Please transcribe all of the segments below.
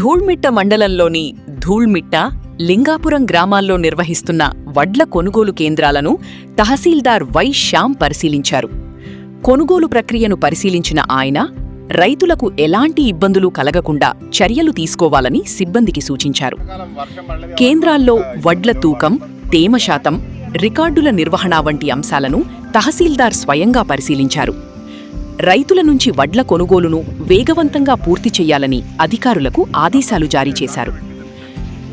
ధూళ్మిట్ట మండలంలోని ధూళ్మిట్ట, లింగాపురం గ్రామాల్లో నిర్వహిస్తున్న వడ్ల కొనుగోలు కేంద్రాలను తహసీల్దార్ వై శ్యామ్ పరిశీలించారు. కొనుగోలు ప్రక్రియను పరిశీలించిన ఆయన రైతులకు ఎలాంటి ఇబ్బందులు కలగకుండా చర్యలు తీసుకోవాలని సిబ్బందికి సూచించారు. కేంద్రాల్లో వడ్ల తూకం, తేమ శాతం, రికార్డుల నిర్వహణ వంటి అంశాలను తహసీల్దార్ స్వయంగా పరిశీలించారు. రైతుల నుంచి వడ్ల కొనుగోలును వేగవంతంగా పూర్తి చేయాలని అధికారులకు ఆదేశాలు జారీ చేశారు.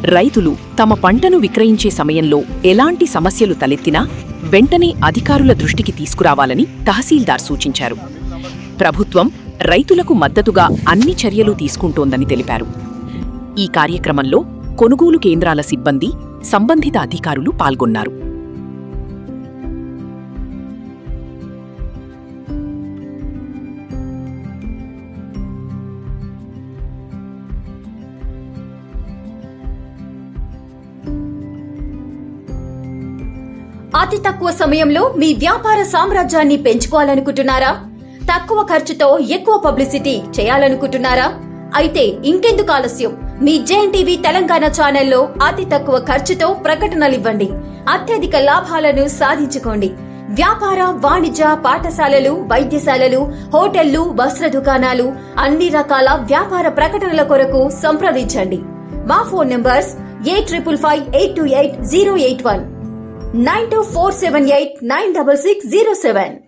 రైతులు తమ పంటను విక్రయించే సమయంలో ఎలాంటి సమస్యలు తలెత్తినా వెంటనే అధికారుల దృష్టికి తీసుకురావాలని తహసీల్దార్ సూచించారు. ప్రభుత్వం రైతులకు మద్దతుగా అన్ని చర్యలు తీసుకుంటోందని తెలిపారు. ఈ కార్యక్రమంలో కొనుగోలు కేంద్రాల సిబ్బంది, సంబంధిత అధికారులు పాల్గొన్నారు. అతి తక్కువ సమయంలో మీ వ్యాపార సామ్రాజ్యాన్ని పెంచుకోవాలనుకుంటున్నారా? తక్కువ ఖర్చుతో ఎక్కువ పబ్లిసిటీ చేయాలనుకుంటున్నారా? అయితే ఇంకెందుకు ఆలస్యం? మీ జేఎన్టీవీ తెలంగాణ ఛానల్లో అతి తక్కువ ఖర్చుతో ప్రకటనలివ్వండి. అత్యధిక లాభాలను సాధించుకోండి. వ్యాపార, వాణిజ్య, పాఠశాలలు, వైద్యశాలలు, హోటళ్లు, వస్త్ర దుకాణాలు, అన్ని రకాల వ్యాపార ప్రకటనల కొరకు సంప్రదించండి. మా ఫోన్ నంబర్స్ 8558280881 9247896607.